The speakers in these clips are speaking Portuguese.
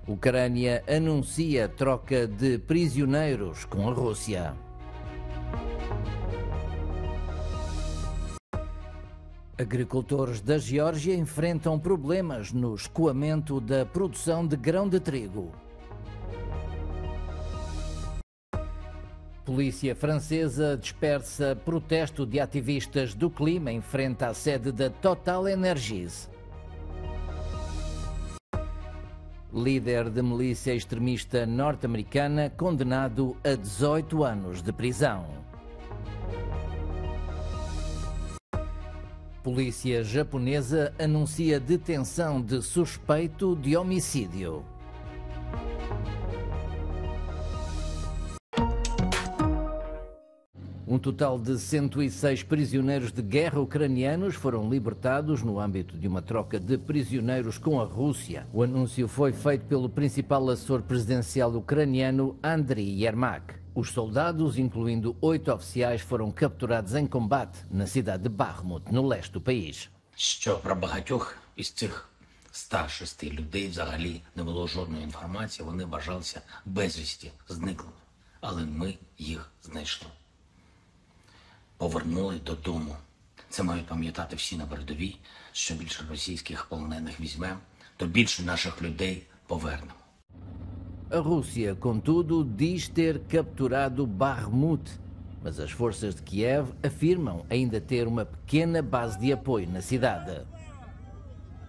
Ucrânia anuncia troca de prisioneiros com a Rússia. Agricultores da Geórgia enfrentam problemas no escoamento da produção de grão de trigo. Polícia francesa dispersa protesto de ativistas do clima em frente à sede da Total Energies. Líder de milícia extremista norte-americana condenado a 18 anos de prisão. Polícia japonesa anuncia detenção de suspeito de homicídio. Um total de 106 prisioneiros de guerra ucranianos foram libertados no âmbito de uma troca de prisioneiros com a Rússia. O anúncio foi feito pelo principal assessor presidencial ucraniano Andriy Yermak. Os soldados, incluindo 8 oficiais, foram capturados em combate na cidade de Bakhmut, no leste do país. Що про багатьох із цих 106 людей взагалі не було жодної інформації, вони вважалися безвісті, зниклими. Але ми їх знайшли. Повернули додому. Це мають пам'ятати всі на передовій, що більше російських полонених візьмемо, то більше наших людей повернемо. A Rússia, contudo, diz ter capturado Bakhmut, mas as forças de Kiev afirmam ainda ter uma pequena base de apoio na cidade.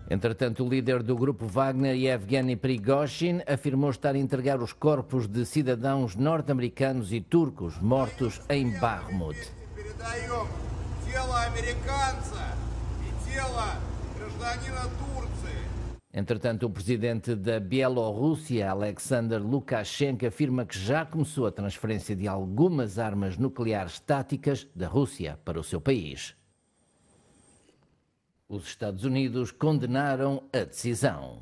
Entretanto, o líder do grupo Wagner, Yevgeny Prigozhin, afirmou estar a entregar os corpos de cidadãos norte-americanos e turcos mortos em Bakhmut. Entretanto, o presidente da Bielorrússia, Alexander Lukashenko, afirma que já começou a transferência de algumas armas nucleares táticas da Rússia para o seu país. Os Estados Unidos condenaram a decisão.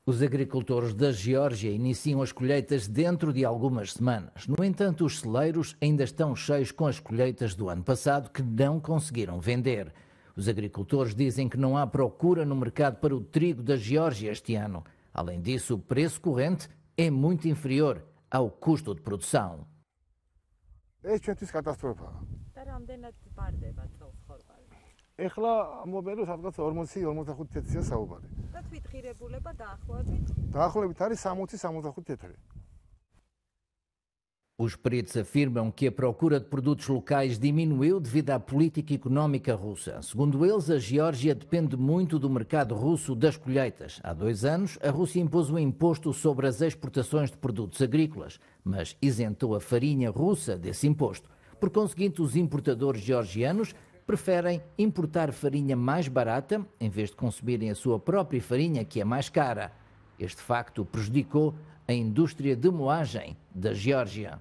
Os agricultores da Geórgia iniciam as colheitas dentro de algumas semanas. No entanto, os celeiros ainda estão cheios com as colheitas do ano passado que não conseguiram vender. Os agricultores dizem que não há procura no mercado para o trigo da Geórgia este ano. Além disso, o preço corrente é muito inferior ao custo de produção. Os peritos afirmam que a procura de produtos locais diminuiu devido à política económica russa. Segundo eles, a Geórgia depende muito do mercado russo das colheitas. Há 2 anos, a Rússia impôs um imposto sobre as exportações de produtos agrícolas, mas isentou a farinha russa desse imposto. Por conseguinte, os importadores georgianos preferem importar farinha mais barata em vez de consumirem a sua própria farinha, que é mais cara. Este facto prejudicou a indústria de moagem da Geórgia.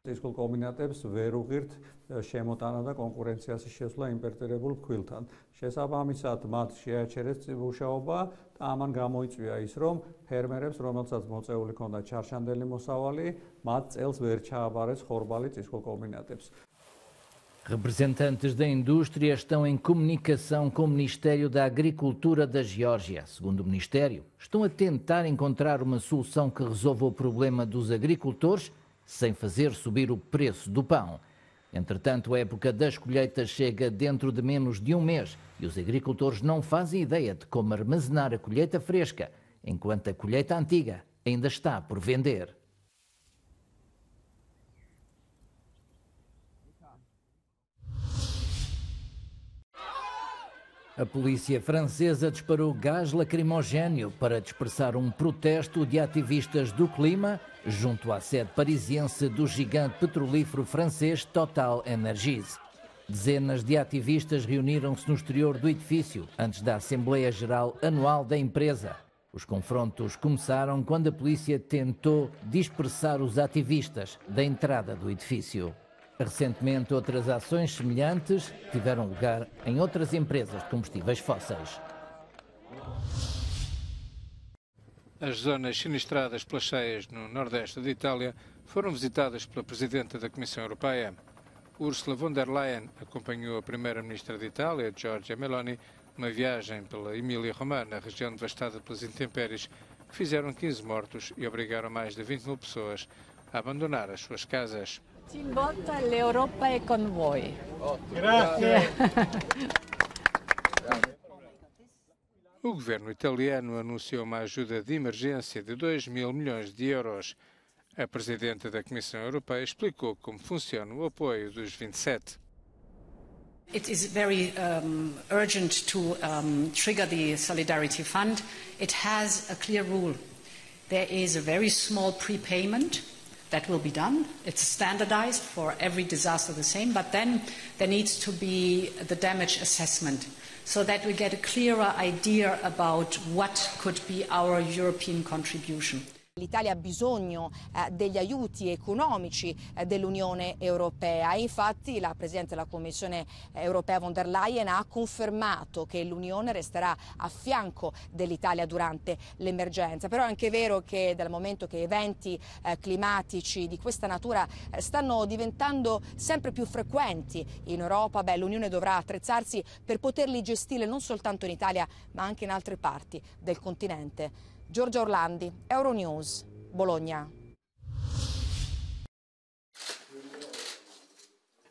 Წისქვილ კომბინატებს ვერ უღირთ შემოტანა და კონკურენციას შესვლა იმპორტირებულ ფქვილთან. შესაბამისად, მათ შეაჩერეს მუშაობა და ამან გამოიწვია ის, რომ ფერმერებს, რომელსაც მოწეული ჰქონდათ ჩარჩანდელი მოსავალი, მათ წელს ვერ ჩააბარეს ხორბალი წისქვილ კომბინატებს. Representantes da indústria estão em comunicação com o Ministério da Agricultura da Geórgia. Segundo o Ministério, estão a tentar encontrar uma solução que resolva o problema dos agricultores sem fazer subir o preço do pão. Entretanto, a época das colheitas chega dentro de menos de um mês e os agricultores não fazem ideia de como armazenar a colheita fresca, enquanto a colheita antiga ainda está por vender. A polícia francesa disparou gás lacrimogéneo para dispersar um protesto de ativistas do clima junto à sede parisiense do gigante petrolífero francês Total Energies. Dezenas de ativistas reuniram-se no exterior do edifício antes da Assembleia Geral Anual da empresa. Os confrontos começaram quando a polícia tentou dispersar os ativistas da entrada do edifício. Recentemente, outras ações semelhantes tiveram lugar em outras empresas de combustíveis fósseis. As zonas sinistradas pelas cheias no nordeste da Itália foram visitadas pela Presidenta da Comissão Europeia. Ursula von der Leyen acompanhou a Primeira-Ministra de Itália, Giorgia Meloni, numa viagem pela Emília-Romagna, região devastada pelas intempéries, que fizeram 15 mortos e obrigaram mais de 20 mil pessoas a abandonar as suas casas. Talvolta l'Europa è con voi. Grazie. O governo italiano anunciou uma ajuda de emergência de 2 mil milhões de euros. A Presidenta da Comissão Europeia explicou como funciona o apoio dos 27. It is very urgent to trigger the Solidarity Fund. It has a clear rule. There is a very small prepayment that will be done. It's standardized for every disaster the same, but then there needs to be the damage assessment so that we get a clearer idea about what could be our European contribution. L'Italia ha bisogno degli aiuti economici dell'Unione Europea. Infatti la Presidente della Commissione Europea von der Leyen ha confermato che l'Unione resterà a fianco dell'Italia durante l'emergenza. Però è anche vero che dal momento che eventi climatici di questa natura stanno diventando sempre più frequenti in Europa, l'Unione dovrà attrezzarsi per poterli gestire non soltanto in Italia ma anche in altre parti del continente. Giorgia Orlandi, Euronews, Bologna.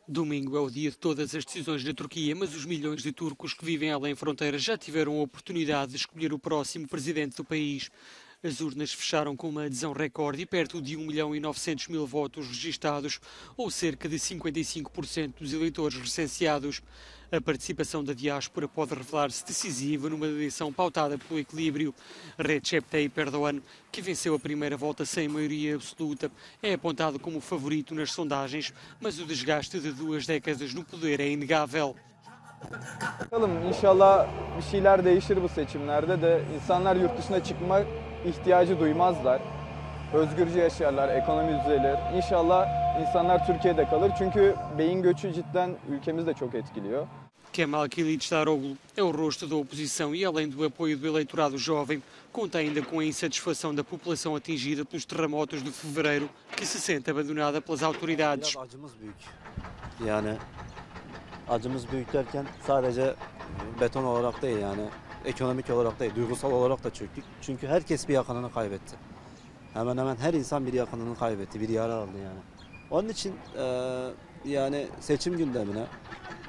Domingo é o dia de todas as decisões na Turquia, mas os milhões de turcos que vivem além fronteiras já tiveram a oportunidade de escolher o próximo presidente do país. As urnas fecharam com uma adesão recorde e perto de 1.900.000 votos registados, ou cerca de 55% dos eleitores recenseados. A participação da diáspora pode revelar-se decisiva numa eleição pautada pelo equilíbrio. Recep Tayyip Erdogan, que venceu a primeira volta sem maioria absoluta, é apontado como favorito nas sondagens, mas o desgaste de 2 décadas no poder é inegável. Bakalım inşallah bir şeyler değişir bu seçimlerde de insanlar yurt dışına çıkma ihtiyacı duymazlar. Özgürce yaşarlar, ekonomi düzelir. İnşallah insanlar Türkiye'de kalır çünkü beyin göçü cidden ülkemizi de çok etkiliyor. Kemal Kılıçdaroğlu é o rosto da oposição e, além do apoio do eleitorado jovem, conta ainda com a insatisfação da população atingida pelos terremotos de fevereiro, que se sente abandonada pelas autoridades. Acımız büyük derken sadece beton olarak değil yani ekonomik olarak değil, duygusal olarak da çöktük. Çünkü herkes bir yakınını kaybetti. Hemen hemen her insan bir yakınını kaybetti, bir yara aldı yani. Onun için yani seçim gündemine,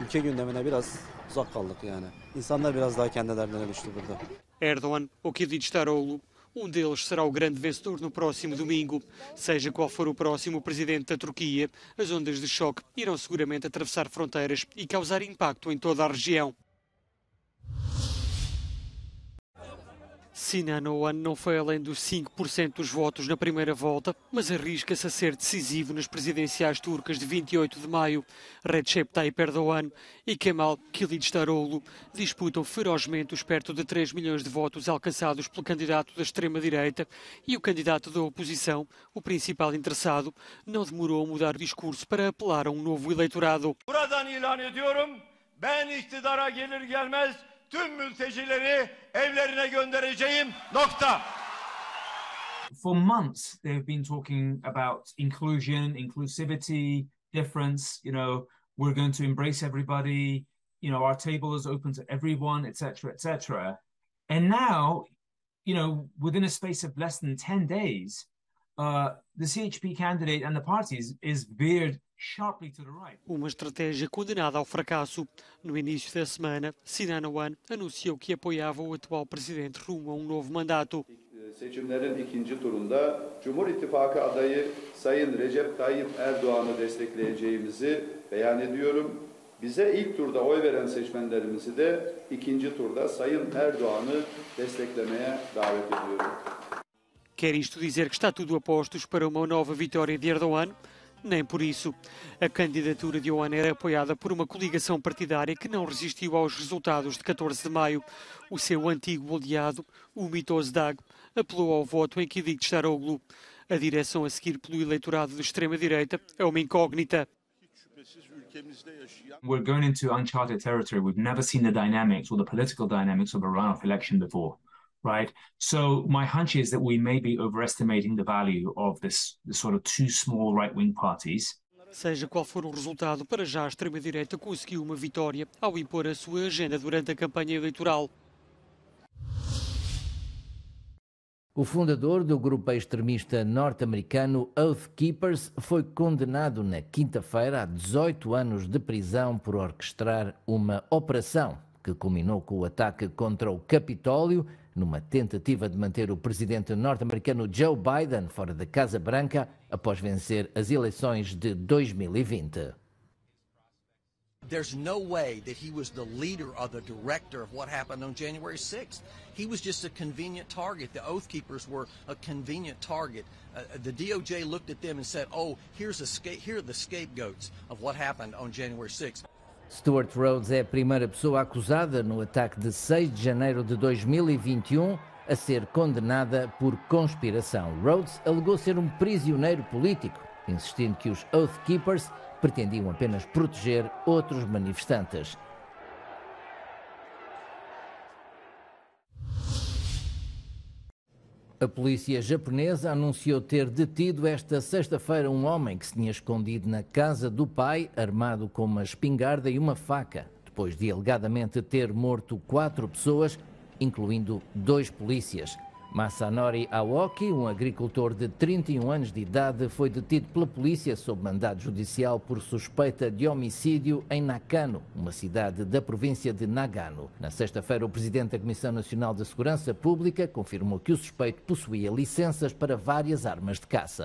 ülke gündemine biraz uzak kaldık yani. İnsanlar biraz daha kendilerine düştü burada. Erdogan ou Kılıçdaroğlu, deles será o grande vencedor no próximo domingo. Seja qual for o próximo presidente da Turquia, as ondas de choque irão seguramente atravessar fronteiras e causar impacto em toda a região. Sinan Oğan não foi além dos 5% dos votos na primeira volta, mas arrisca-se a ser decisivo nas presidenciais turcas de 28 de maio. Recep Tayyip Erdogan e Kemal Kılıçdaroğlu disputam ferozmente os perto de 3 milhões de votos alcançados pelo candidato da extrema-direita e o candidato da oposição, o principal interessado, não demorou a mudar o discurso para apelar a novo eleitorado. Buradan ilan ediyorum, ben iktidara gelir gelmez tüm mültecileri evlerine göndereceğim. Nokta. For months they've been talking about inclusion, inclusivity, difference, we're going to embrace everybody, our table is open to everyone, etc., etc. And now, within a space of less than 10 days, the CHP candidate and the parties is veered sharply to the right. Uma estratégia condenada ao fracasso. No início da semana, Sinan Oğan anunciou que apoiava o atual presidente rumo a novo mandato. Seçimlerin ikinci turunda Cumhur İttifakı adayı Sayın Recep Tayyip Erdoğan'ı destekleyeceğimizi beyan ediyorum. Bize ilk turda oy veren seçmenlerimizi de ikinci turda Sayın Erdoğan'ı desteklemeye davet ediyorum. Quer isto dizer que está tudo a postos para uma nova vitória de Erdoğan? Nem por isso. A candidatura de Oğan era apoiada por uma coligação partidária que não resistiu aos resultados de 14 de maio. O seu antigo aliado, o Ümit Özdağ, apelou ao voto em Kılıçdaroğlu. A direção a seguir pelo eleitorado de extrema-direita é uma incógnita. We're going into uncharted territory. We've never seen the dynamics or the political dynamics of a runoff election before. right? So my hunch is that we may be overestimating the value of this sort of two small right-wing parties. Seja qual for o resultado, para já a extrema-direita conseguiu uma vitória ao impor a sua agenda durante a campanha eleitoral. O fundador do grupo extremista norte-americano Oath Keepers foi condenado na quinta-feira a 18 anos de prisão por orquestrar uma operação que culminou com o ataque contra o Capitólio, numa tentativa de manter o presidente norte-americano Joe Biden fora da Casa Branca após vencer as eleições de 2020. There's no way that he was the leader or the director of what happened on January 6th. He was just a convenient target. The Oath Keepers were a convenient target. The DOJ looked at them and said, oh, here are the scapegoats of what happened on January 6th. Stuart Rhodes é a primeira pessoa acusada no ataque de 6 de janeiro de 2021 a ser condenada por conspiração. Rhodes alegou ser um prisioneiro político, insistindo que os Oath Keepers pretendiam apenas proteger outros manifestantes. A polícia japonesa anunciou ter detido esta sexta-feira um homem que se tinha escondido na casa do pai, armado com uma espingarda e uma faca, depois de alegadamente ter morto 4 pessoas, incluindo 2 polícias. Masanori Aoki, um agricultor de 31 anos de idade, foi detido pela polícia sob mandado judicial por suspeita de homicídio em Nakano, uma cidade da província de Nagano. Na sexta-feira, o presidente da Comissão Nacional de Segurança Pública confirmou que o suspeito possuía licenças para várias armas de caça.